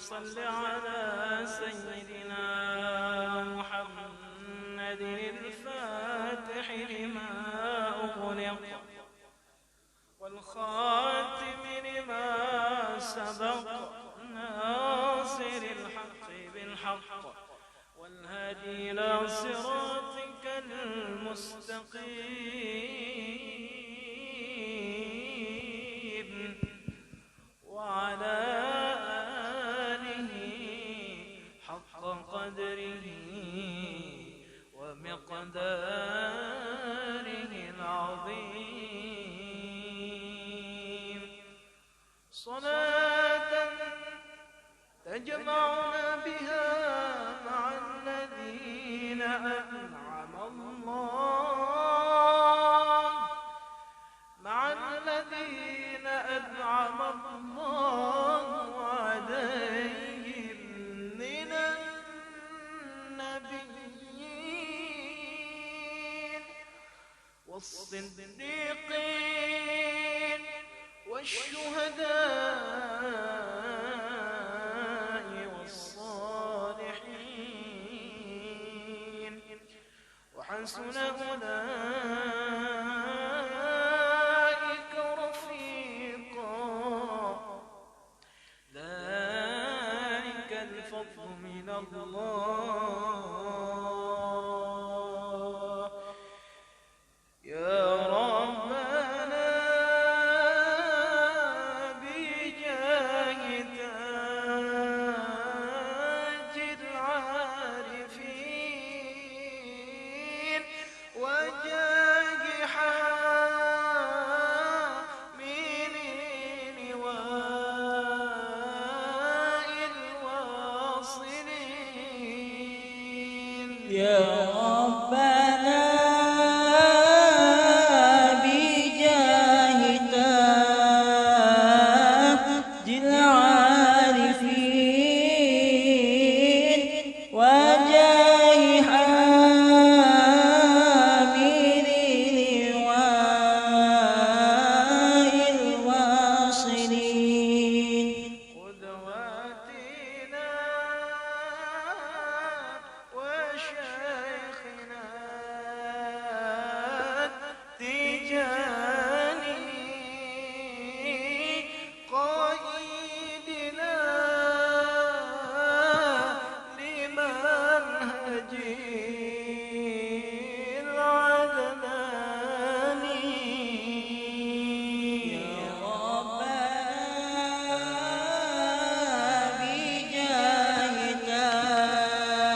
صل على سيدنا محمد الفاتح لما أغلق والخاتم لما سبق ناصر الحق بالحق والهادي إلى صراطك المستقيم وعلى آله حق قدره ومقداره العظيم صلاة تجمعنا بها مع الذين أنعم الله عليهم من النبيين والصديقين والشهداء والصالحين وحسن أولئك رفيقا ذلك الفضل من الله يا ربنا بجاه تاج العارفين وجاه حامل لواء الواصلين يا ربنا بجاه تاج العارفين وجاه حامل لواء الواصلين قدواتنا وشيخنا التجاني قائدنا لمنهج العدناني يا ربنا بجاه تاج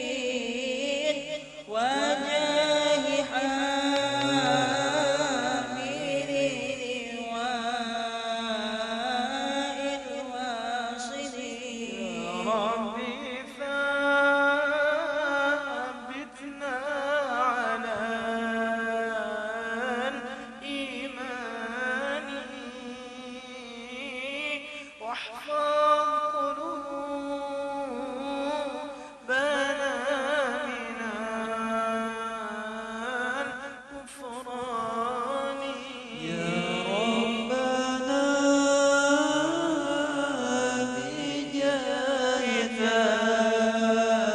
العارفين وجاه حامل لواء الواصلين ربي ثبتنا على الإيمان واحفظ قلوبنا من الكفران يا ربنا بجاه تاج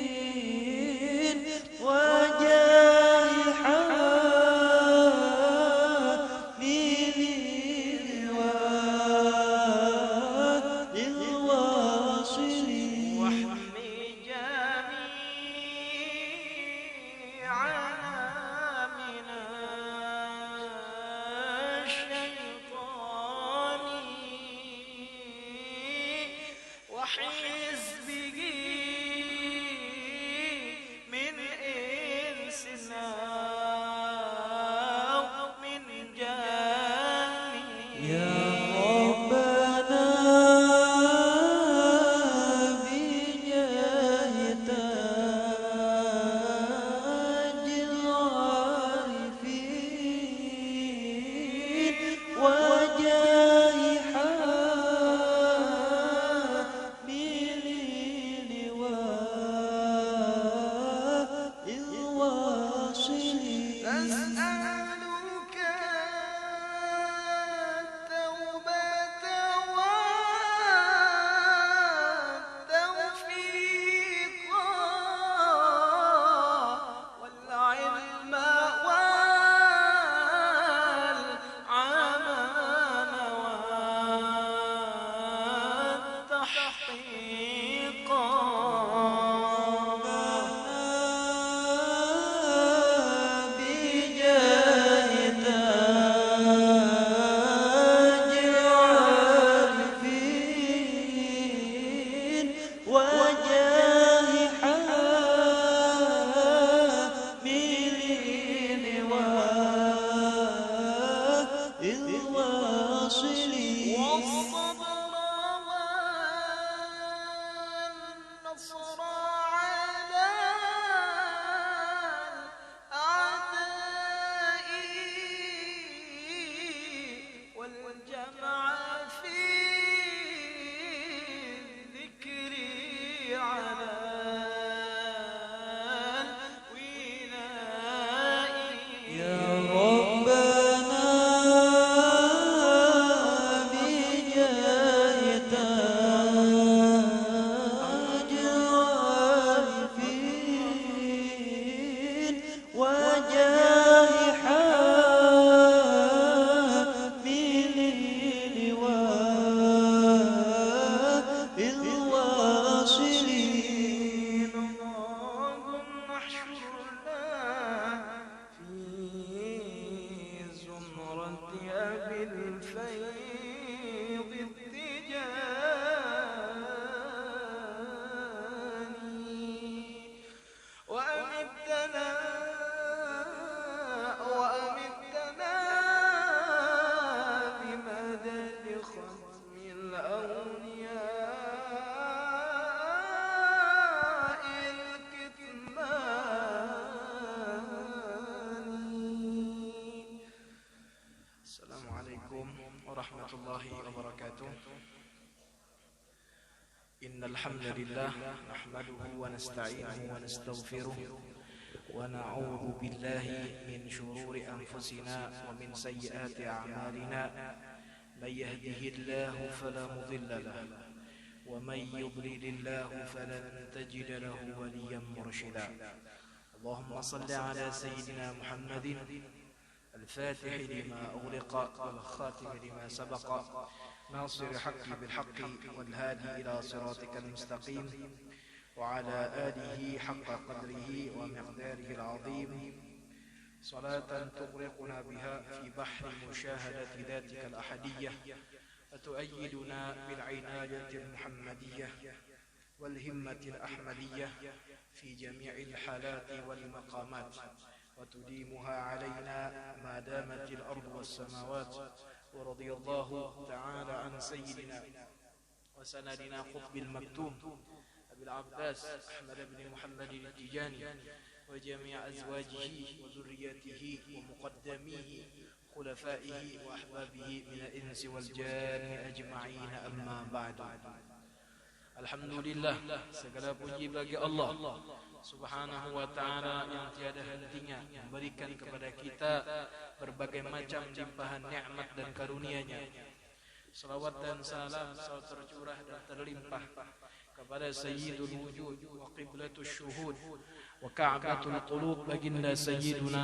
العارفين وجاه حامل لواء الواصلين واحمي جميعنا من الشيطان وحزبه من إنسنا ومن جاني يا ربنا بجاه تاج العارفين وجاه حامل لواء الواصلين أسأل warahmatullahi wabarakatuh. Innal hamdalillah nahmaduhu wa nasta'inuhu wa nastaghfiruh wa na'udzu billahi min shururi anfusina wa min sayyiati a'malina. May yahdihillahu fala mudilla lahu wa may yudlilillahu falan tajida lahu waliyyan murshida. Allahumma salli ala sayyidina Muhammadin الفاتح لما أغلق والخاتم لما سبق ناصر الحق بالحق والهادي إلى صراطك المستقيم وعلى آله حق قدره ومقداره العظيم صلاة تغرقنا بها في بحر مشاهدة ذاتك الأحدية وتؤيدنا بالعناية المحمدية والهمة الأحمدية في جميع الحالات والمقامات وتديمها علينا ما دامت الأرض والسماوات. ورضي الله تعالى عن سيدنا وسندنا قطب المكتوم أبي العباس أحمد بن محمد التجاني وجميع أزواجه وذريته ومقدميه خلفائه وأحبابه من الإنس والجان أجمعين. أما بعد. Alhamdulillah, segala puji bagi Allah Subhanahu wa ta'ala yang tiada hentinya memberikan kepada kita berbagai macam limpahan nikmat dan karunia-Nya. Salawat dan salam selalu tercurah dan terlimpah kepada Sayyidul Wujud wa Qiblatul Syuhud wa Ka'batul Qulub baginda Sayyiduna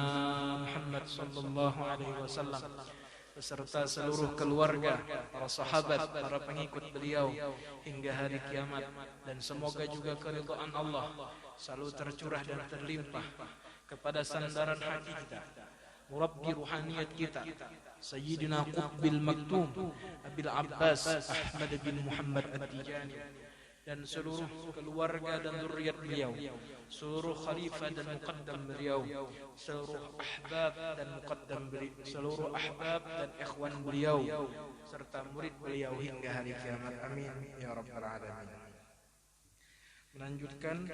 Muhammad sallallahu alaihi wasallam beserta seluruh keluarga, para sahabat, para pengikut beliau hingga hari kiamat, dan semoga juga keridhaan Allah selalu tercurah dan terlimpah kepada sandaran hati kita, murabbi ruhaniyat kita, Sayyidina Qutbil Maktum Abil Abbas Ahmad bin Muhammad At-Tijani, dan seluruh keluarga dan zuriat beliau, seluruh khalifah dan muqaddam beliau, seluruh ahbab dan muqaddam beliau, seluruh ahbab dan ikhwan beliau, serta murid beliau hingga hari kiamat. Amin ya rabbal alamin. Melanjutkan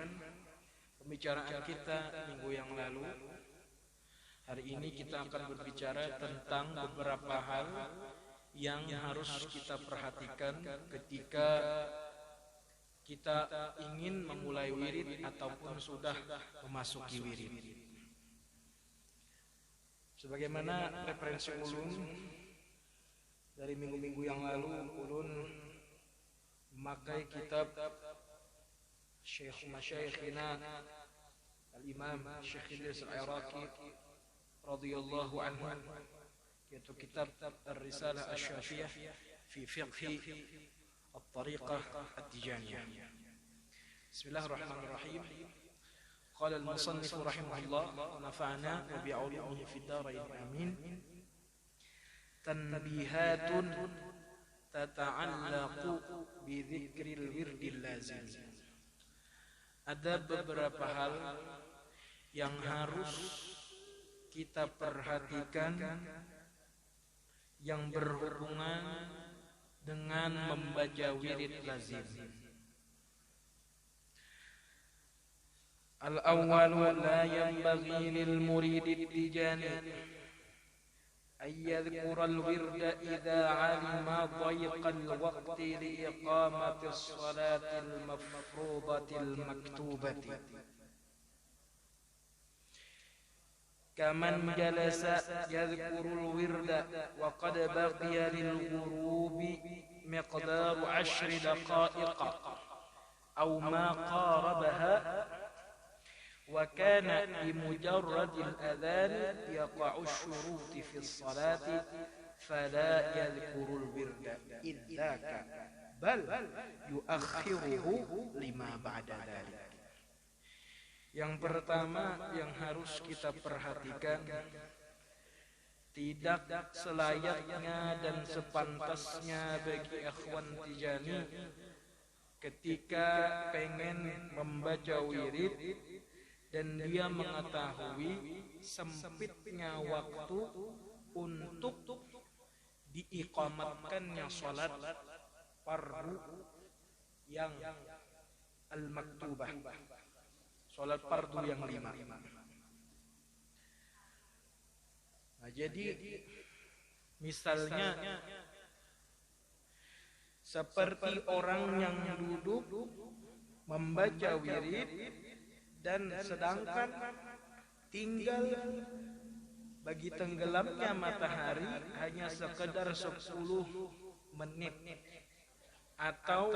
pembicaraan kita minggu yang lalu, hari ini kita akan berbicara tentang beberapa hal yang harus kita perhatikan ketika kita ingin memulai wirid ataupun sudah memasuki wirid. Sebagaimana referensi ulun dari minggu-minggu yang lalu, ulun memakai kitab Syekh Masyaikhina Al-Imam Syekh Idris Al-Iraqi radhiyallahu anhu, yaitu kitab Ar-Risalah Asy-Syafiyah fi Fiqhi الطريقة التجانية. بسم الله الرحمن الرحيم. قال المصنف رحمه الله ونفعنا وبعلومه في الدارين آمين. تنبيهات تتعلق بذكر الورد اللازم. Ada beberapa hal yang harus kita perhatikan yang berhubungan dengan membaca wirid lazim. Al-awwalu la yanbaghi lil murid at-tijani an yadhkura al-wirda idha 'alima dayqa al-waqti li iqamati as-salati al-mafrudati al-maktubati. كمن جلس يذكر الورد وقد بقي للغروب مقدار 10 دقائق أو ما قاربها وكان بمجرد الأذان يقع الشروط في الصلاة فلا يذكر الورد إذ ذاك بل يؤخره لما بعد ذلك. Yang pertama yang harus kita perhatikan, tidak selayaknya dan sepantasnya bagi ikhwan Tijani ketika pengen membaca wirid dan dia mengetahui sempitnya waktu untuk diiqamatkannya salat fardu yang al-maktubah, salat fardu yang 5. Nah, jadi misalnya seperti orang yang duduk membaca wirid dan sedangkan tinggal bagi tenggelamnya matahari hanya sekedar 10 menit atau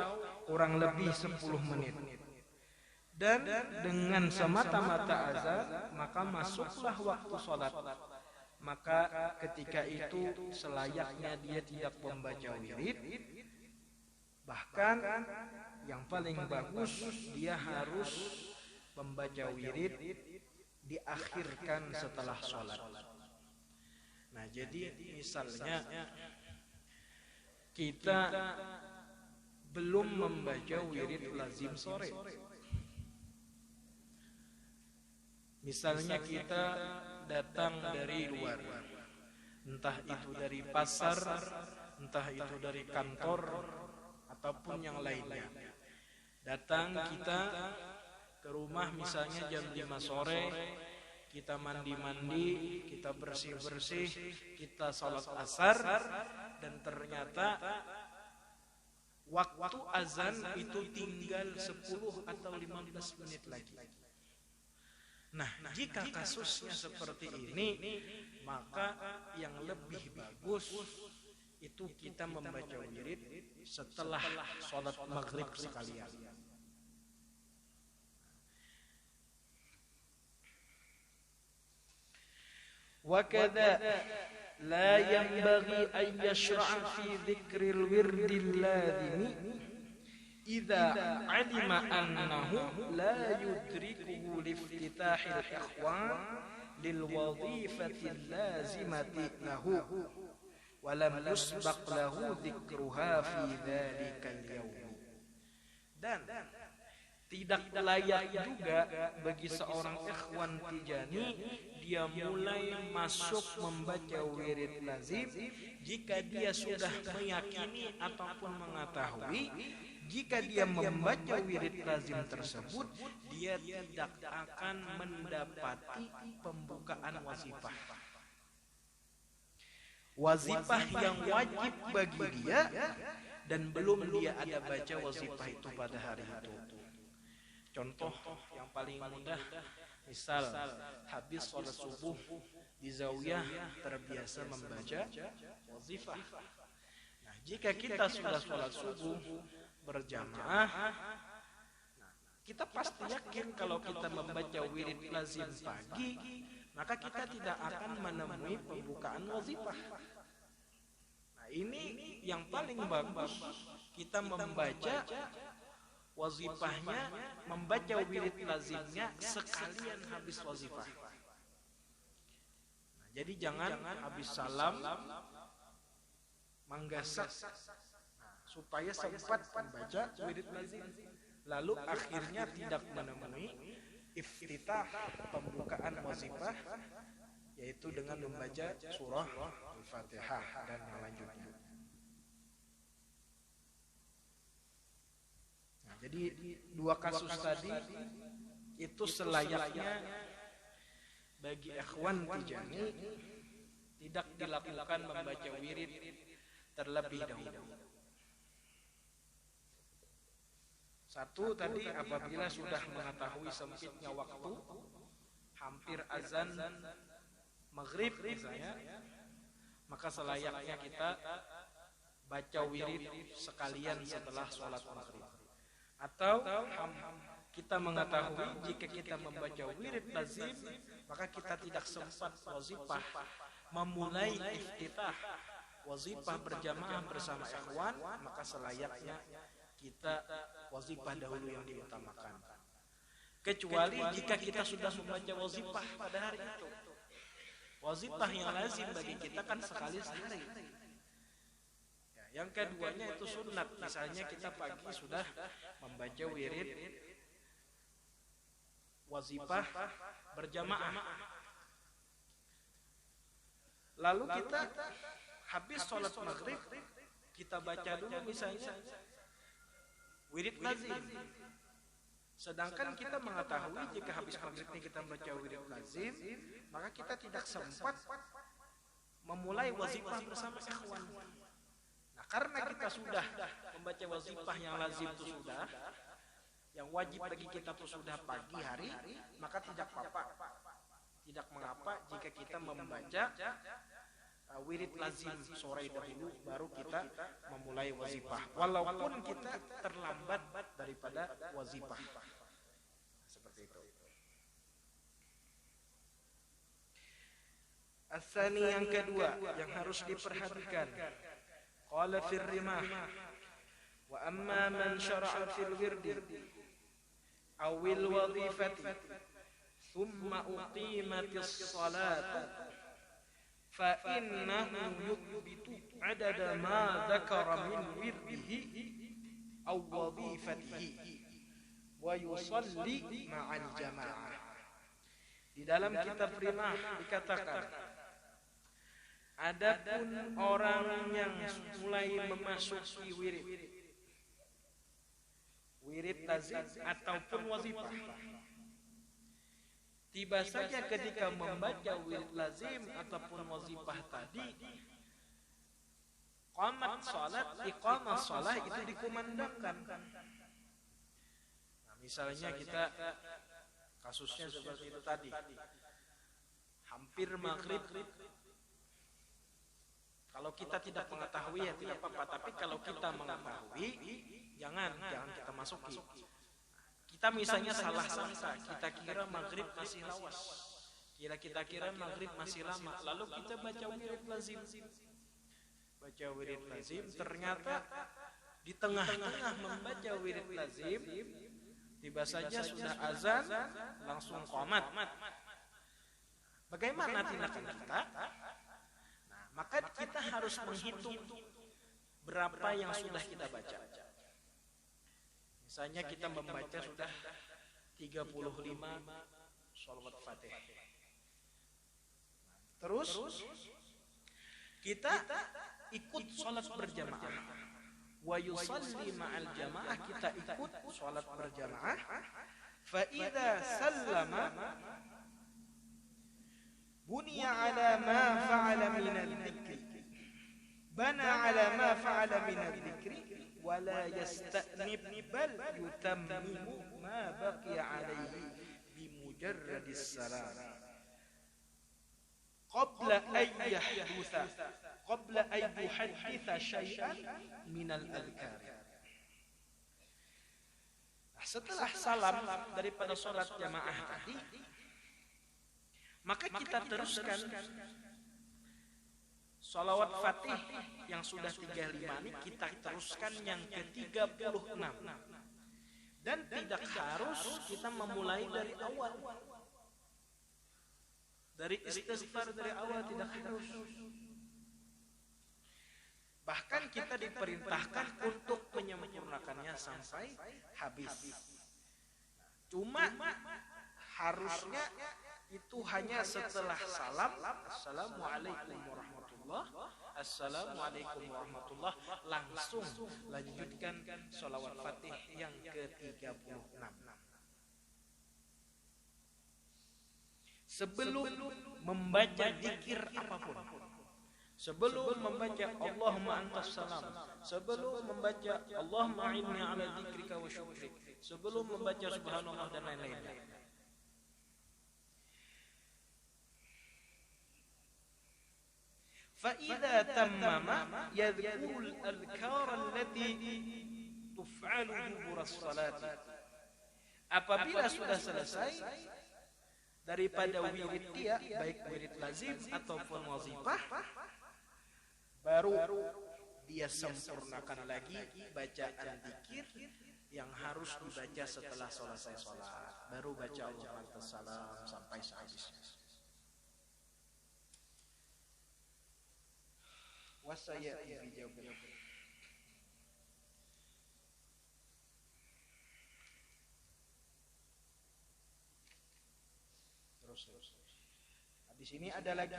kurang lebih 10 menit. Dan dengan semata-mata azan maka masuklah waktu sholat. Maka ketika itu selayaknya dia tidak membaca wirid. Bahkan yang paling bagus dia harus membaca wirid diakhirkan setelah sholat. Nah, jadi misalnya kita belum membaca wirid lazim sore. Misalnya kita datang dari luar, entah itu dari pasar, entah itu dari kantor, ataupun yang lainnya. Datang kita ke rumah misalnya jam 5 sore, kita mandi-mandi, kita bersih-bersih, kita sholat asar, dan ternyata waktu azan itu tinggal 10 atau 15 menit lagi. Nah, jika kasusnya seperti ini, maka yang lebih bagus itu kita membaca wirid setelah sholat maghrib sekalian. وكذا لا ينبغي أن يشرع في ذكر الورد اللازم إذا علم أنه لا يدركه لافتتاح الإخوان للوظيفة اللازمة له ولم يسبق له ذكرها في ذلك اليوم. Dan tidak layak juga bagi seorang ikhwan tijani dia mulai masuk membaca wirid lazim jika dia sudah meyakini ataupun mengetahui jika dia membaca wirid lazim tersebut dia tidak akan mendapati pembukaan wazifah. Wazifah yang wajib bagi dia dan belum dia ada baca wazifah itu pada hari itu. Contoh yang paling mudah, misal habis sholat subuh di zawiyah terbiasa membaca wazifah. Nah, jika kita sudah sholat subuh berjamaah, kita pasti yakin kalau kita membaca wirid lazim pagi, maka kita tidak akan menemui pembukaan wazifah. Nah, ini yang paling bagus, kita membaca wazifahnya, membaca wirid lazimnya sekalian habis wazifah. Nah, jadi jangan habis salam manggasak supaya sempat membaca wirid lazim, lalu akhirnya tidak menemui iftitah pembukaan wazifah, yaitu dengan membaca surah Al-Fatihah dan yang lainnya. Jadi dua kasus tadi itu selayaknya bagi ikhwan tijani tidak dilakukan membaca wirid terlebih dahulu. Satu tadi apabila sudah mengetahui sempitnya waktu, hampir azan maghrib misalnya, maka selayaknya kita baca wirid sekalian setelah sholat maghrib. Atau kita mengetahui jika kita membaca wirid lazim maka kita tidak sempat wazifah memulai iftitah wazifah berjamaah bersama ikhwan, maka selayaknya kita wazifah dahulu yang diutamakan. Kecuali jika kita sudah membaca wazifah pada hari itu. Wazifah yang lazim bagi kita kan sekali sehari. Yang keduanya itu sunat. Misalnya kita pagi sudah membaca wirid wazifah berjamaah. Lalu kita habis sholat maghrib kita baca dulu misalnya wirid lazim. Sedangkan kita mengetahui jika habis maghrib ini kita membaca wirid lazim, maka kita tidak sempat memulai wazifah bersama ikhwan. Nah, karena kita sudah membaca wazifah yang lazim itu sudah, yang wajib bagi kita itu sudah pagi hari, maka tidak apa-apa, tidak mengapa jika kita membaca wirid lazim sore dahulu baru kita memulai wazifah, walaupun kita terlambat daripada wazifah. Seperti itu. Asani yang kedua yang harus diperhatikan. Qala fir rimah wa amma man syara'a fil wirdi awil wadhifati thumma uqimatis salatu fa innahu yuthbitu adada ma dzakara min wirdihi aw wadhifatihi wa yusalli ma'al jamaah. Di dalam kitab rimah dikatakan, adapun orang yang mulai memasuki wirid lazim ataupun wazifah, tiba saja ketika membaca wirid lazim ataupun wazifah tadi, iqamah salat itu dikumandangkan. Nah, misalnya kita kasusnya seperti itu tadi, hampir maghrib. Kalau kita tidak mengetahui ya tidak apa-apa, tapi kalau kita mengetahui jangan kita masuki. Kita misalnya salah sangka, kita kira maghrib masih lawas, kita kira maghrib masih lama, lalu kita baca wirid lazim, ternyata di tengah-tengah membaca wirid lazim tiba saja sudah azan langsung qomat. Bagaimana tindakan kita? Maka kita harus menghitung berapa yang sudah kita baca. Misalnya kita membaca sudah 35 sholawat Fatih. Terus kita ikut sholat berjamaah. Wa yusalli ma'al jamaah, kita ikut sholat berjamaah. Fa idza sallama بني على ما فعل من الذكر بنى على ما فعل من الذكر ولا يستأنف بل يتمم ما بقي عليه بمجرد السلام قبل أن يحدث شيئا من الأذكار. Setelah salam daripada sholat jamaah tadi, maka kita teruskan sholawat Fatih yang sudah 35 ini, kita teruskan yang ke-36. Dan tidak harus kita memulai dari awal, dari istighfar dari awal, tidak harus. Bahkan kita diperintahkan untuk menyempurnakannya sampai habis. Cuma harusnya itu hanya setelah salam, assalamualaikum warahmatullah, assalamualaikum warahmatullah, langsung lanjutkan sholawat Fatih yang ke-36. Sebelum membaca zikir apapun, sebelum membaca Allahumma antas salam, sebelum membaca Allahumma inni ala dzikrika wa syukrik, sebelum membaca subhanallah dan lain-lainnya, فإذا تمم يذكر الأذكار التي تفعل دبر الصلاة. Apabila sudah selesai daripada wirid dia, baik wirid lazim ataupun wazifah, baru dia sempurnakan lagi bacaan zikir yang harus dibaca setelah selesai sholat. Baru baca Allahumma antas salam sampai sehabisnya. Wasaya fi jawab. Terus. Di sini ada lagi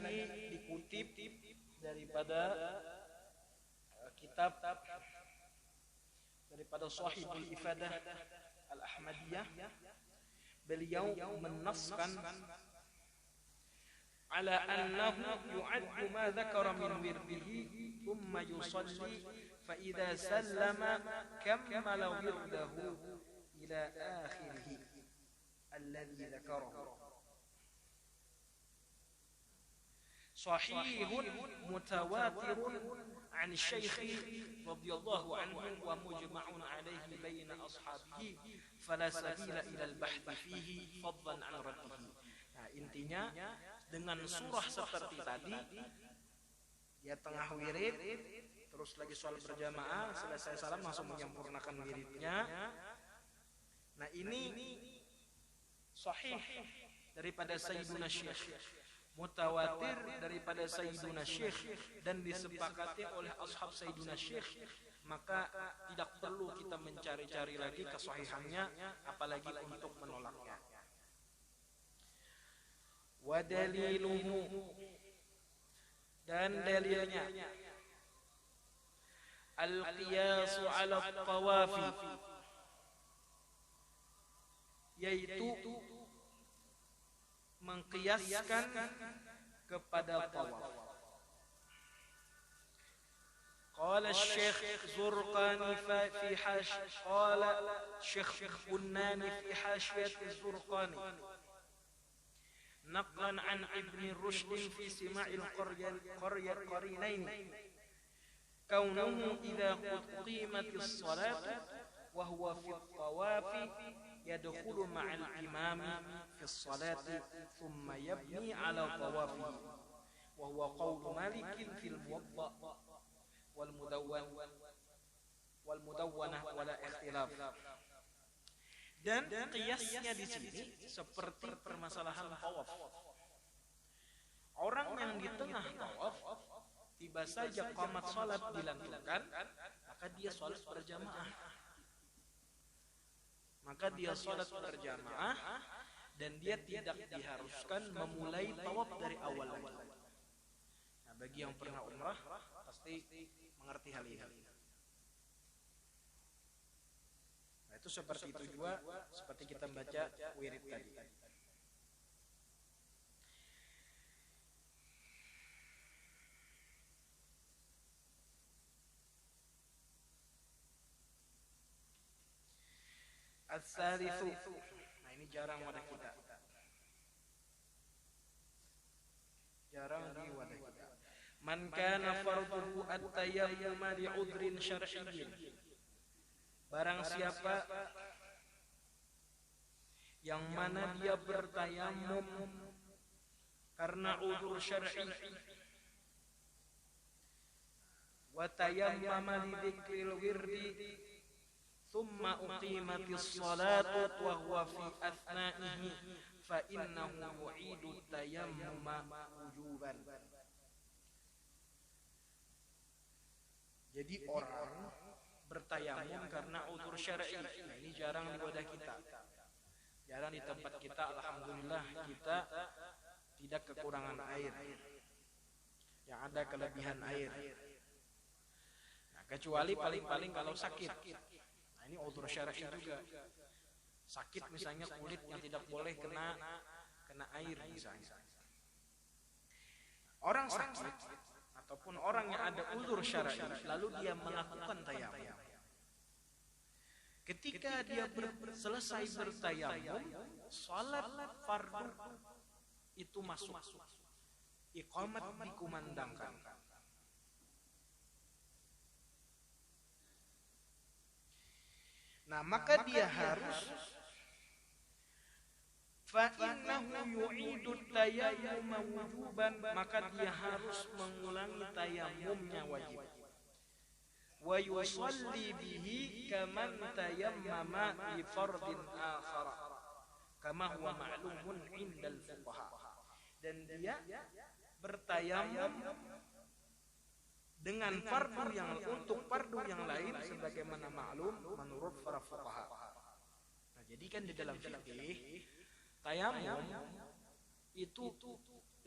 dikutip daripada kitab daripada Shahihul Ifadah Al-Ahmadiyah. Beliau menaskan على أنه يعد ما ذكر من ورده ثم يصلي فإذا سلم كمل ورده إلى آخره الذي ذكره صحيح متواتر عن الشيخ رضي الله عنه ومجمع عليه بين أصحابه فلا سبيل إلى البحث فيه فضلا عن رده. Nah, intinya dengan surah seperti tadi, dia tengah wirid, terus lagi sholat berjamaah, selesai salam langsung menyempurnakan wiridnya. Nah, ini sahih daripada Sayyiduna Syekh, mutawatir daripada Sayyiduna Syekh, dan disepakati oleh ashab Sayyiduna Syekh, maka tidak perlu kita mencari-cari lagi kesahihannya, apalagi untuk menolaknya. Wa daliluhu, dan dalilnya al-qiyasu ala tawafi, yaitu mengkiaskan kepada tawaf. Qala Syekh Zurqani fi qala Syekh Bunani fi hasyiyat Zurqani naqlan an Ibn Rushd fi Sima'il Qarinain kaunuhu idza qimatis salat wa huwa fi at-tawafi yadkhulu ma'al imami fi as-salati thumma yabni 'ala tawafihi wa huwa qawlu Malik fil Muwatta wal Mudawwanah wala ikhtilaf. Dan qiyasnya di sini seperti permasalahan tawaf. Orang yang di tengah tawaf tiba saja qamat salat dilantunkan, maka dia salat berjamaah. Dan dia tidak diharuskan memulai tawaf dari awal lagi. Nah, bagi yang pernah umrah pasti mengerti hal ini. Nah, itu seperti itu juga seperti kita baca wirid tadi. As-salisu, nah ini jarang wadah kita, jarang di wadah kita. Man kana farduhu at-tayammum li udhrin syar'iyyin, barang siapa yang mana dia bertayamum karena udhur syar'i, wa tayammama li dzikril wirdi thumma uqimatis salatu wa huwa fi athna'ihi fa innahu yu'idu tayammuma wujuban. Jadi orang bertayamum karena udzur syar'i. Nah, ini jarang di wadah kita. Jarang di tempat kita, alhamdulillah kita tidak kekurangan air. Yang ada kelebihan air. Nah, kecuali paling-paling kalau sakit. Nah, ini udzur syar'i juga. Sakit misalnya kulit yang tidak boleh kena air misalnya. Orang sakit ataupun orang yang ada udzur syar'i lalu dia melakukan tayamum. Ketika dia selesai bertayamum, salat fardu itu masuk. Iqamat dikumandangkan. Nah, maka dia harus fa'innahu yu'idu tayammuma wujuban, maka dia harus mengulangi tayamumnya wajib. Wa yusalli bihi kaman tayammama li fardin akhar kama huwa ma'lumun 'indal fuqaha. Dan dia bertayamum dengan fardu yang untuk fardu yang lain sebagaimana maklum menurut para fuqaha. Nah, jadi kan di dalam fikih tayamum itu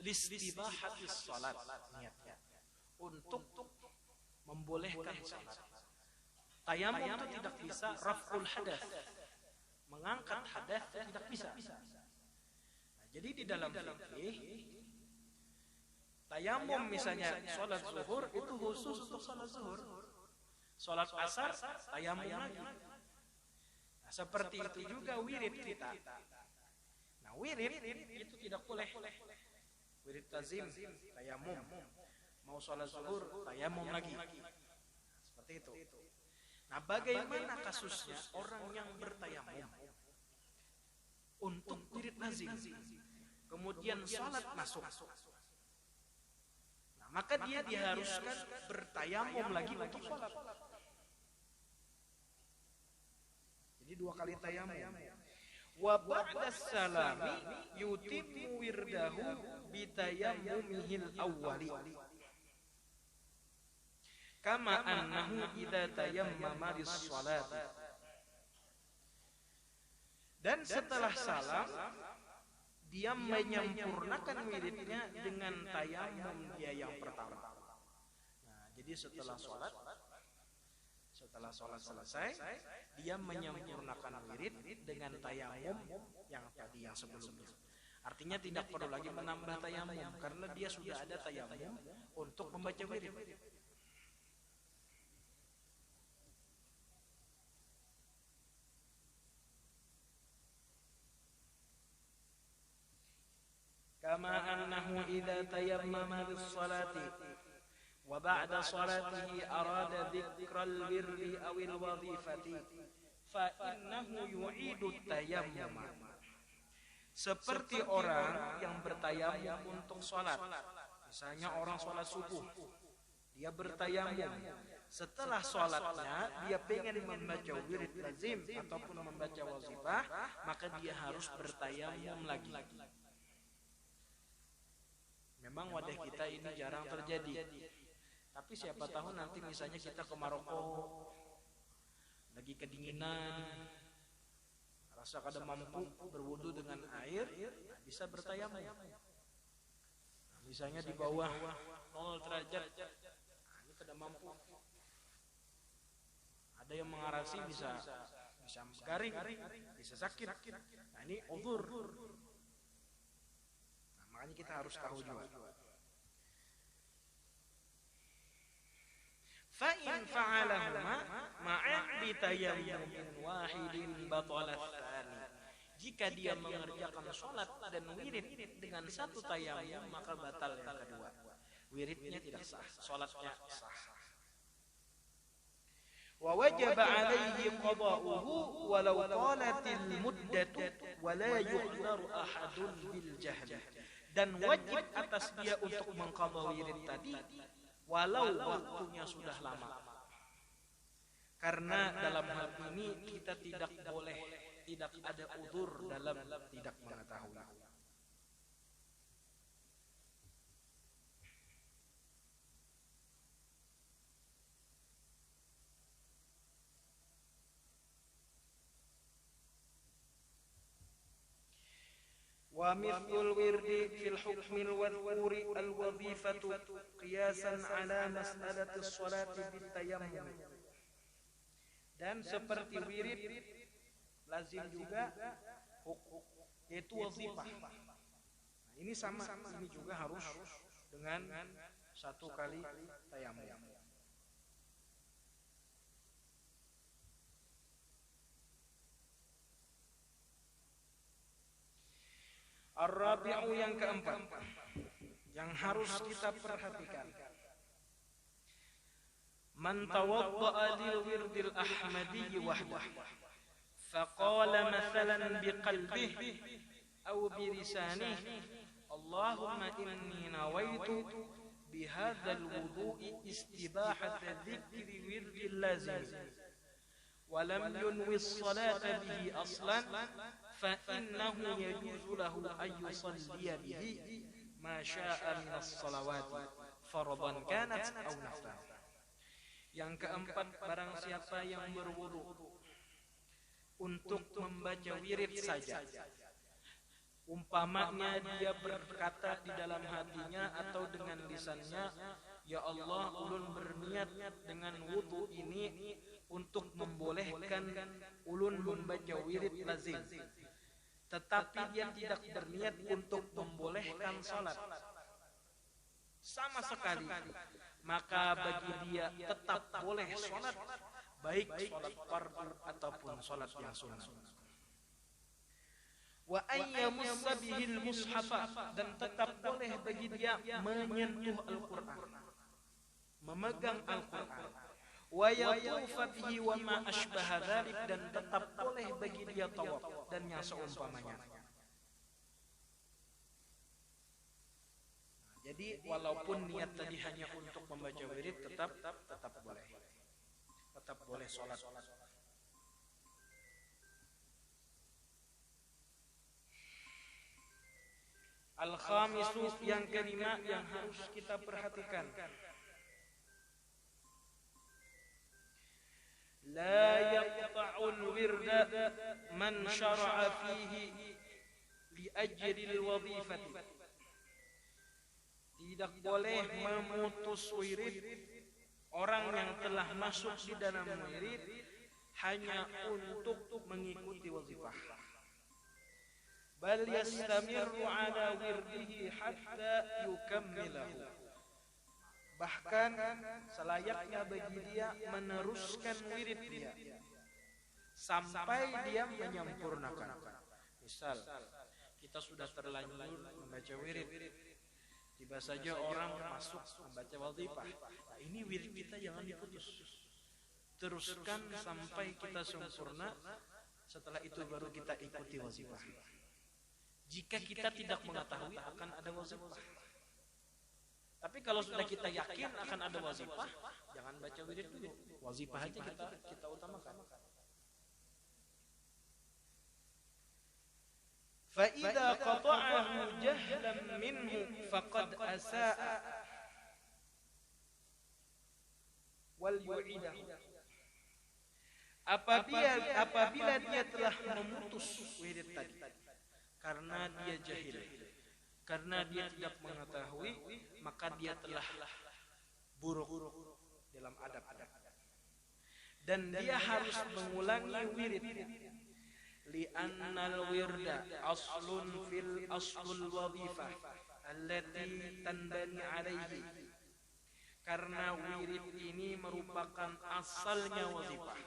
listibahatis salat, niatnya untuk membolehkan salat. Tayamum itu tidak bisa raf'ul hadas, mengangkat hadas tidak bisa. Nah, jadi di dalam fikih Tayamum misalnya sholat zuhur itu khusus untuk sholat zuhur. Sholat asar tayamum lagi. Nah, seperti itu juga wirid kita. Nah, wirid itu tidak boleh. Wirid lazim tayamum. Mau sholat zuhur tayamum lagi. Seperti itu. Nah, bagaimana kasusnya orang yang bertayamum untuk wirid lazim, kemudian sholat masuk, nah, maka dia diharuskan bertayamum lagi untuk sholat. Jadi 2 kali tayamum. Wa ba'da salami yutimmu wirdahu bitayammumihil awwali. Kama annahu idza tayammama lis-shalati. Dan setelah salam dia menyempurnakan wiridnya dengan tayamum dia yang pertama. Nah, jadi setelah sholat selesai, dia menyempurnakan wirid dengan tayamum yang tadi yang sebelumnya. Artinya tidak perlu lagi menambah tayamum karena dia sudah ada tayamum untuk membaca wirid. Kama annahu idza tayammama lis-salati wa ba'da salatihi arada dzikral birri aw al-wadhifati fa innahu yu'idu tayammum. Seperti orang yang bertayamum untuk salat. Misalnya orang salat subuh, dia bertayamum. Setelah salatnya dia pengen membaca wirid lazim ataupun membaca wazifah, maka dia harus bertayamum lagi. Memang wadah kita ini jarang terjadi. Tapi siapa tahu nanti misalnya kita ke Maroko, lagi kedinginan, rasa kada mampu berwudu dengan air, bisa bertayamum. Nah, misalnya di bawah 0 derajat, ini kada mampu. Ada yang mengarasi bisa garing, bisa sakit. Nah, ini uzur. Makanya kita harus tahu juga. Fa in fa'alahuma ma'a bitayammumin wahidin batalat tsani. Jika dia mengerjakan salat dan wirid dengan satu tayamum, maka batal yang kedua. Wiridnya tidak sah, salatnya sah. Wa wajaba 'alaihi qada'uhu walau qalatil muddatu wa la yuhdaru ahadun bil jahli. Dan wajib atas dia untuk mengqadha wirid tadi walau waktunya sudah lama. Karena dalam hal ini kita tidak boleh, tidak ada udzur dalam tidak mengetahui. ومثل الورد في الحكم المذكور الوظيفة قياسا على مسألة الصلاة بالتيمم. Dan seperti wirid lazim juga yaitu wazifah. Nah, ini sama, ini juga harus dengan 1 kali tayamum. Ar-rabi'u yang keempat yang harus kita perhatikan. Man tawadda'a lil wirdil ahmadi wahdah faqala mathalan biqalbihi aw bilisanihi Allahumma inni nawaitu bihadzal wudu'i istibahata dzikri wirdil lazim wa lam yunwi as-salata bihi aslan فإنه يجوز له أن يصلي به ما شاء من الصلوات فرضا كانت أو نفلا. Yang keempat, barang siapa yang berwudu untuk membaca wirid saja, umpamanya dia berkata di dalam hatinya atau dengan lisannya, ya Allah, ulun berniat dengan wudu ini untuk membolehkan ulun membaca wirid lazim, tetapi dia tidak berniat untuk membolehkan salat. sama sekali, maka bagi dia tetap boleh sholat, baik sholat fardu ataupun sholat yang sunnah. Wa ayyamussa bihil mushafa, dan tetap boleh bagi dia menyentuh Al-Quran, memegang Al-Quran. Wa yatufa bihi wa ma ashbaha dzalik, dan tetap boleh bagi dia tawaf dan yang seumpamanya. Jadi walaupun niat tadi hanya untuk membaca wirid, tetap boleh sholat. Al-khamisu, yang kelima yang harus kita perhatikan, la yaqta'ul wirda man syara'a fihi li ajril wadhifati. Tidak boleh memutus wirid orang yang telah masuk di dalam wirid hanya untuk mengikuti wazifah. Bal yastamirru ala wirdihi hatta yukammilahu. Bahkan selayaknya bagi dia meneruskan wirid dia sampai dia menyempurnakan. Misal kita sudah terlanjur membaca wirid, tiba saja orang masuk membaca wazifah. Nah, ini wirid kita jangan diputus. Teruskan sampai kita sempurna. Setelah itu baru kita ikuti wazifah. Jika kita tidak mengetahui akan ada wazifah. Tapi kalau sudah kita yakin akan ada wazifah, jangan baca wirid dulu. Wazifah aja kita utamakan. Fa idza qata'ahu jahlan minhu faqad asa'a wal yu'idahu. Apabila dia telah memutus wirid tadi karena dia jahil, karena dia tidak mengetahui, maka dia telah buruk dalam adab-adab, dan dia harus mengulangi wirid. Li'annal wirda aslun fil aslul wadhifah allati tanbani alaihi. Karena wirid ini merupakan asalnya wazifah.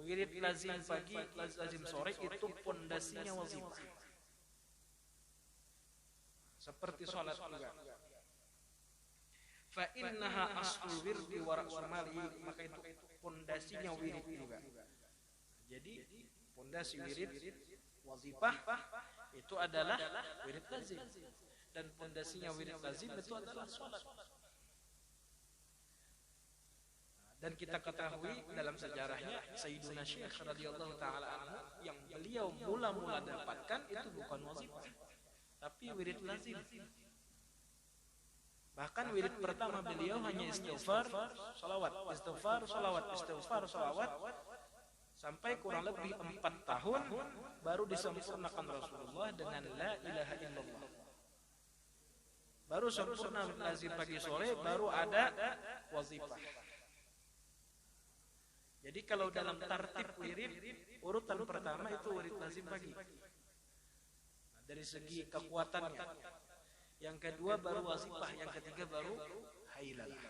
Wirid lazim pagi, lazim sore itu pondasinya wazifah. Seperti sholat juga. Fa innaha aslul wirdi wa ra'sul malihi, maka itu pondasinya wirid juga. Jadi pondasi wirid wazifah itu adalah wirid lazim, dan pondasinya wirid lazim itu adalah sholat. Dan kita ketahui dalam sejarahnya Sayyiduna Syekh radhiyallahu taala anhu, yang beliau mula-mula dapatkan itu bukan wazifah, tapi wirid lazim. Bahkan wirid pertama beliau hanya istighfar, salawat, istighfar, salawat, istighfar, salawat, sampai kurang lebih 4 tahun baru disempurnakan Rasulullah dengan la ilaha illallah. Baru sempurna lazim pagi sore, baru ada wazifah. Jadi kalau dalam tartib wirid, urutan pertama itu wirid lazim pagi. Nah, dari segi kekuatannya. Yang kedua baru wazifah, yang ketiga baru hailalah.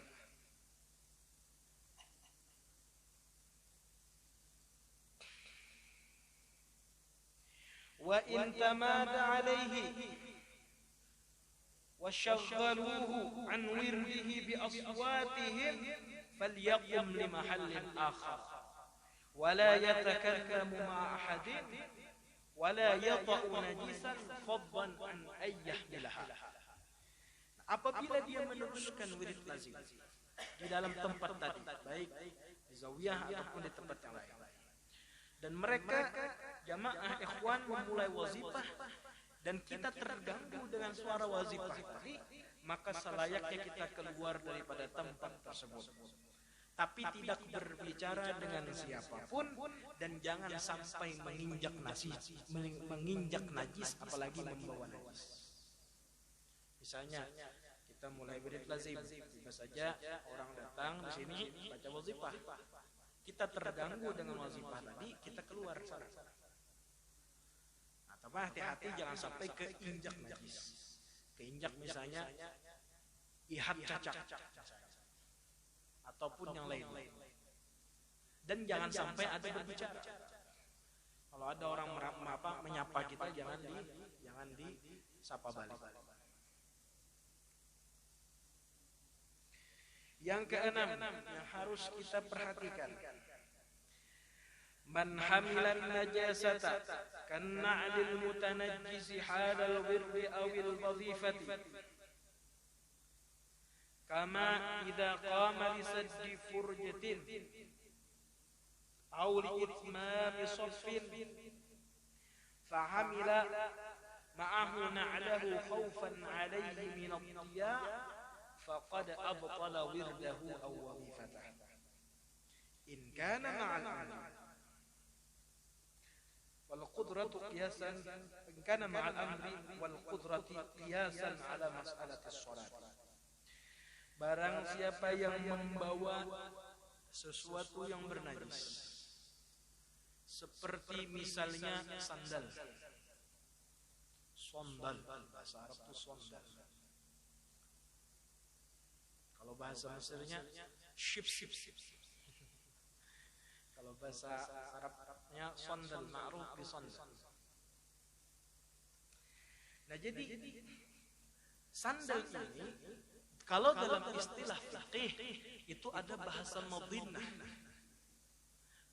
Wa in tamada alaihi wa syaghaluhu an wirdihi bi aswatihim falyaqum li mahallin akhar wa la yatakallamu ma'a ahadin wa la yata'u najisan fadlan an ayyahmilaha. Apabila dia meneruskan wirid lazim di dalam tempat tadi, baik di zawiyah ataupun di tempat yang lain, dan mereka jamaah ikhwan memulai wazifah dan kita terganggu dengan suara wazifah tadi, maka selayaknya kita keluar daripada tempat tersebut, tapi tidak berbicara dengan siapapun, dan jangan sampai menginjak najis, apalagi membawa najis. Misalnya kita mulai wirid lazim, tiba saja orang datang di sini baca wazifah, kita terganggu dengan wazifah tadi, kita keluar sana. Nah, tapi hati-hati jangan sampai keinjak najis. Keinjak misalnya ihat cacat ataupun yang lain. Dan jangan sampai ada berbicara. Kalau ada orang menyapa kita, jangan disapa balik. Yang keenam yang harus kita perhatikan, man hamilan najasata kan na'lil mutanajjisi halal wirdi awil wazifati kama idza qama li saddi furjatin aw li itmami saffin fahamila ma'ahu na'lahu khawfan alayhi min ad-diya' faqad abtala wirdahu aw wazifatahu in kana ma'al amri wal qudratu qiyasan in kana ma'al amri wal qudrati qiyasan ala mas'alati shalat. Barang siapa yang membawa sesuatu yang bernajis seperti misalnya sandal, bahasa Arab itu sondal. Kalau bahasa Mesirnya ship. Kalau bahasa Arabnya sondal, ma'ruf bi sondal. Nah, jadi sandal ini kalau dalam istilah fiqih itu ada bahasa madhinnah.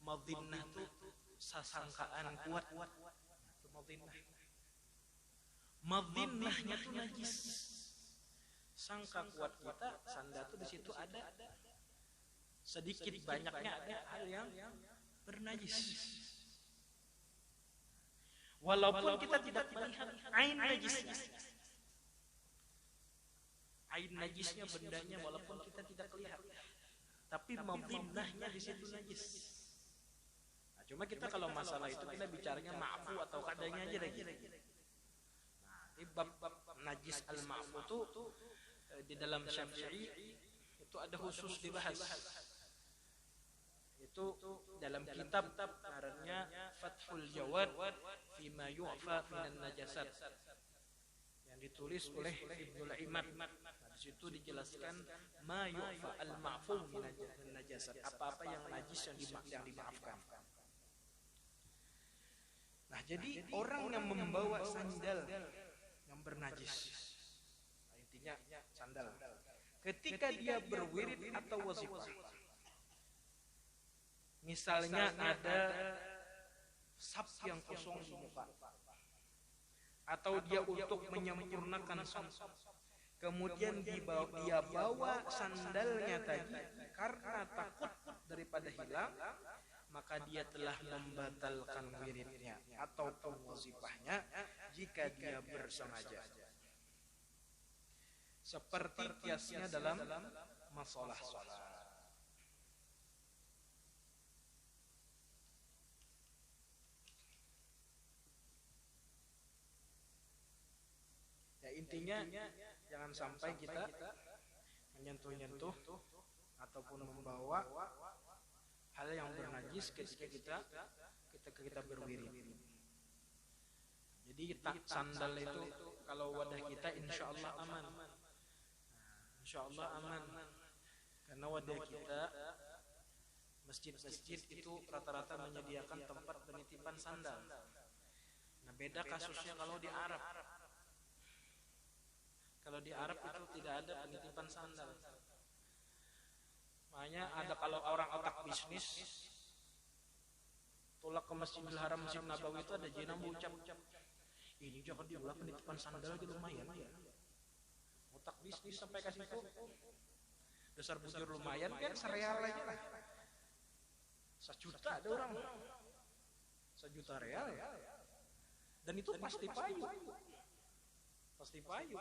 Madhinnah itu sangkaan kuat. Itu madhinnah. Madhinnahnya itu najis. Sangka kuat kita, sandal itu di situ ada sedikit banyaknya ada hal yang bernajis. Walaupun kita tidak melihat ain najisnya. Ain najisnya bendanya walaupun kita tidak lihat. Tapi madhinnahnya di situ najis. Nah, cuma kita kalau masalah itu kita bicaranya ma'fu atau kadanya aja lagi. Nah, di bab najis al-ma'fu itu di dalam Syafi'i itu ada khusus dibahas. Itu dalam kitab namanya Fathul Jawad fi ma yu'fa minan najasat yang ditulis oleh Ibnul Imad. Di situ dijelaskan ma yu'fa al-ma'fu minan najasat, apa-apa yang najis yang dimaafkan. Nah, jadi orang yang membawa sandal yang bernajis, intinya sandal, ketika dia berwirid atau wazifah, misalnya ada saf yang kosong di muka, atau dia untuk menyempurnakan saf, kemudian dia bawa sandalnya tadi karena takut daripada hilang, maka dia telah membatalkan wiridnya ataupun wazifahnya jika dia bersengaja. Seperti kiasnya dalam masalah salat. Ya, intinya jangan sampai kita menyentuh-nyentuh ataupun membawa hal yang bernajis ketika kita berwirid. Jadi sandal itu kalau wadah kita insya Allah aman. Insya Allah aman. Karena wadah kita masjid-masjid itu rata-rata menyediakan tempat penitipan sandal. Nah, beda kasusnya kalau di Arab. Kalau di Arab itu tidak ada penitipan sandal. Makanya ada kalau orang otak bisnis tolak ke Masjidil Haram, Masjid Nabawi itu ada jenam ucap, ini jangan diulah penitipan sandal aja lumayan ya. Otak bisnis sampai kasih itu dasar bujur lumayan kan sereal aja lah. 1 juta ada orang, 1 juta real ya. Dan itu pasti payu, pasti payu.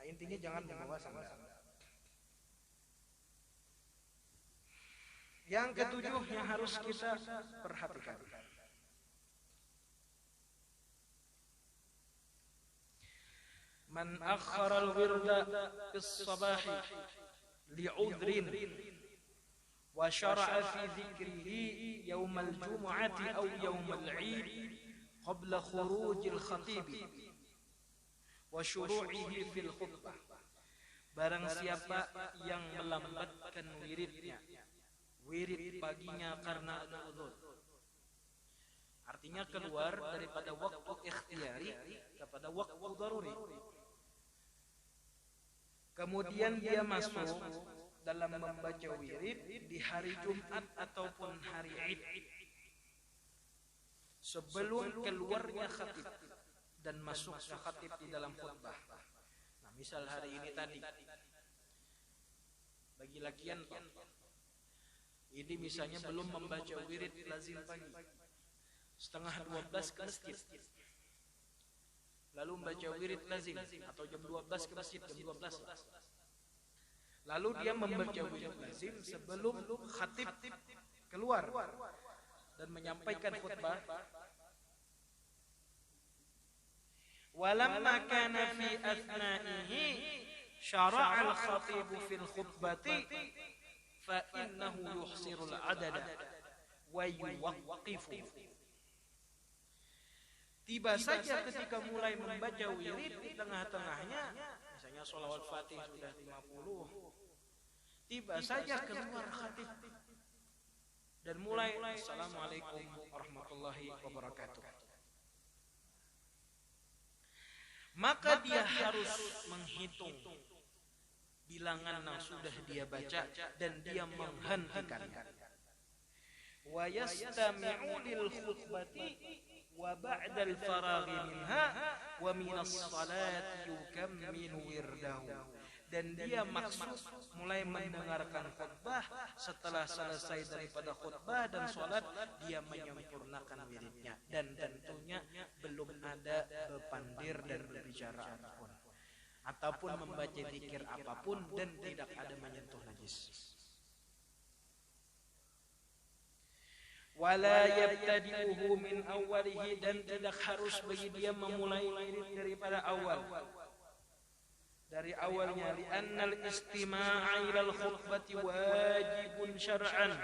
Nah, intinya jangan membawa sandal. Yang ketujuh yang harus kita perhatikan, man akhara al-wirda bis-sabahi li'udrin wa syara'a fi dhikrihi yawm al-jum'ati aw yawm al-'id qabla khurujil khatibi wa syuru'ihi fil khutbah. Barang siapa yang melambatkan wiridnya, wirid paginya karena ada uzur, artinya keluar daripada waktu ikhtiyari kepada waktu daruri, kemudian dia masuk dalam membaca wirid di hari Jumat ataupun hari Id sebelum keluarnya khatib dan masuknya khatib di dalam khutbah. Nah, misal hari ini tadi bagi lakian ini misalnya belum membaca wirid lazim pagi, setengah 12 ke masjid, lalu membaca wirid lazim, atau jam 12 ke masjid, jam 12, lalu dia membaca wirid lazim sebelum khatib keluar dan menyampaikan khutbah. Walamma kana fi athnaihi syara'a al-khatib fil khutbati fa innahu yuhsiru al-adada wa yuwaqqifu. Tiba saja ketika mulai membaca wirid di tengah-tengahnya, misalnya sholawat Fatih sudah 50, tiba saja keluar khatib dan mulai Assalamualaikum warahmatullahi wabarakatuh. Maka dia harus menghitung bilangan yang sudah dia baca dan dia menghentikannya. Wa yastami'u lil khutbati wa ba'da al-faraghi minha wa min as-salati yukammilu wirdahu. Dan dia maksud mulai mendengarkan khutbah, setelah selesai daripada khutbah dan sholat dia menyempurnakan wiridnya, dan tentunya belum ada berpandir dan berbicara apapun ataupun membaca zikir apapun, dan tidak ada menyentuh najis. Wala yabtadi'uhu min awwalihi, dan tidak harus bagi dia memulai wirid daripada awal, dari awalnya. Li'annal istima'a ilal khutbati wajibun syar'an,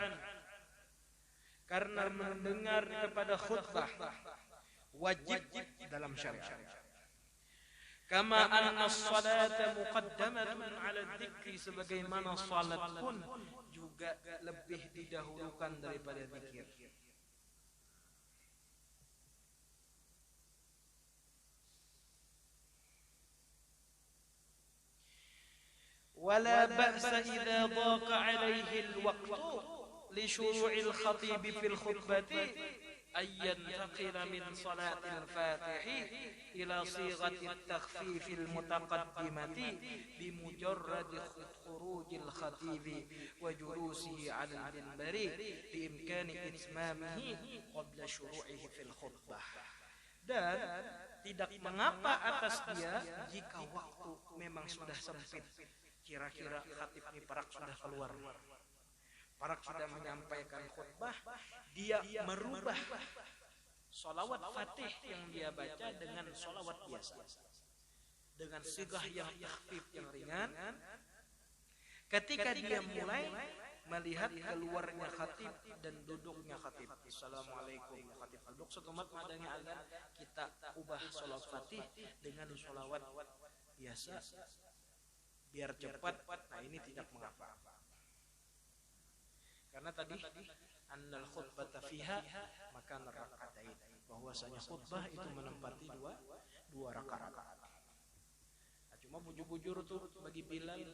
karena mendengar kepada khutbah wajib dalam syariat. Kama anna as-salata muqaddamatun 'ala dzikri, sebagaimana salat pun juga lebih didahulukan daripada zikir. ولا بأس إذا ضاق عليه الوقت لشروع الخطيب في الخطبة أن ينتقل من صلاة الفاتح إلى صيغة التخفيف المتقدمة بمجرد خروج الخطيب وجلوسه على المنبر بإمكان إتمامه قبل شروعه في الخطبة. Dan tidak mengapa atas dia jika waktu memang sudah sempit. Kira-kira khatib ini parak sudah keluar, parak sudah menyampaikan khutbah, dia merubah sholawat Fatih yang dia baca dengan sholawat biasa, dengan sigah yang takhfif, yang ringan. Ketika dia mulai melihat keluarnya khatib dan duduknya khatib, Assalamualaikum, khatib duduk, setelah adanya azan kita ubah sholawat Fatih dengan sholawat biasa biar cepat. Nah, ini tidak mengapa, karena tadi annal khutbata fiha maka raka'atain, bahwasanya khutbah itu menempati dua rakaat. Nah, cuma bujur-bujur tuh bagi Bilal,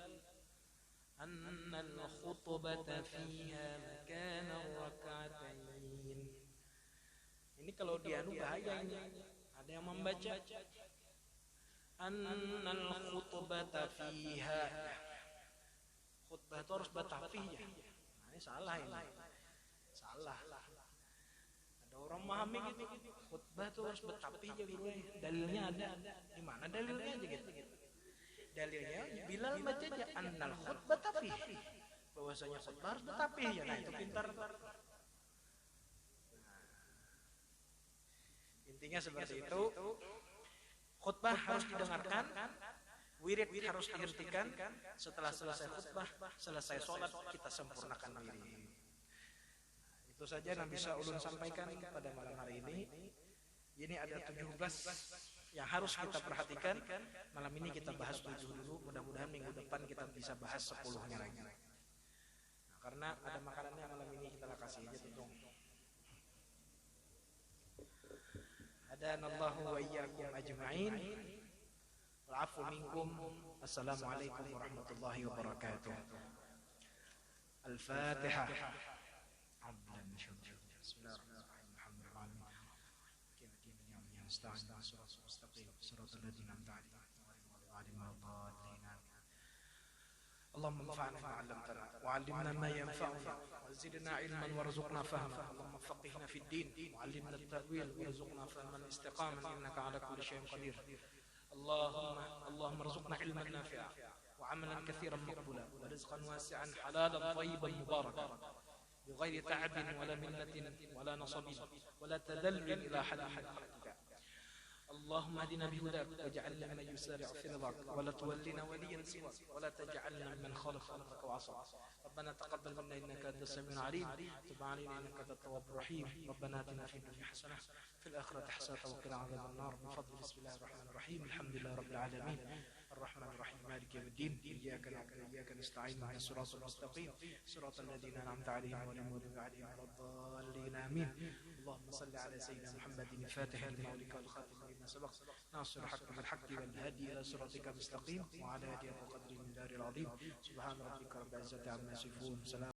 annal khutbata fiha makana raka'atain. Ini kalau dianu bahaya ini. Ada yang membaca annal khutbata fiha, khutbah itu harus batafih ya. Nah, ini salah, ini salah. Ada orang memahami gitu, khutbah itu harus batafih aja gitu. Dalilnya ada, di mana dalilnya aja gitu. Dalilnya Bilal baca aja annal khutbata fiha, bahwasanya khutbah harus batafih ya. Nah, itu pintar. Intinya seperti itu. Khutbah harus didengarkan, wirid harus dihentikan. Setelah selesai khutbah, selesai sholat, kita sempurnakan wirid. Itu saja yang bisa ulun sampaikan pada malam hari ini. Ini ada 17 yang harus kita perhatikan. Malam ini kita bahas 7 dulu. Mudah-mudahan minggu depan kita bisa bahas 10-nya lagi. Nah, karena ada makanannya malam ini kita kasih aja tuh. Hadanallahu wa iyyakum ajma'in. Wa'afu minkum. Assalamualaikum warahmatullahi wabarakatuh. Al-Fatihah. اللهم انفعنا بما علمتنا وعلمنا ما ينفعنا وزدنا علما وارزقنا فهما اللهم فقهنا في الدين وعلمنا التأويل وارزقنا فهما استقاما إنك على كل شيء قدير اللهم ارزقنا علما نافعا وعملا كثيرا مقبولا ورزقا واسعا حلالا طيبا مباركا بغير تعب ولا منة ولا نصب ولا تذلل إلى حد من خلقك. اللهم اهدنا بهداك واجعلنا ممن يسارع في رضاك ولا تولنا وليا سواك ولا تجعلنا ممن خالف امرك وعصاك. ربنا تقبل منا انك انت السميع العليم تب علينا انك انت التواب الرحيم. ربنا اتنا في الدنيا حسنه في الاخره حسنه وقنا عذاب النار. بفضل بسم الله الرحمن الرحيم الحمد لله رب العالمين الرحمن الرحيم مالك يوم الدين اياك نعبد واياك نستعين اهدنا الصراط المستقيم صراط الذين انعمت عليهم غير المغضوب عليهم ولا الضالين امين. اللهم صل على سيدنا محمد الفاتح لما أغلق والخاتم لما سبق ناصر الحق بالحق والهادي إلى صراطك المستقيم وعلى آله وقدره من دار العظيم. سبحان ربك رب العزة عما يصفون سلام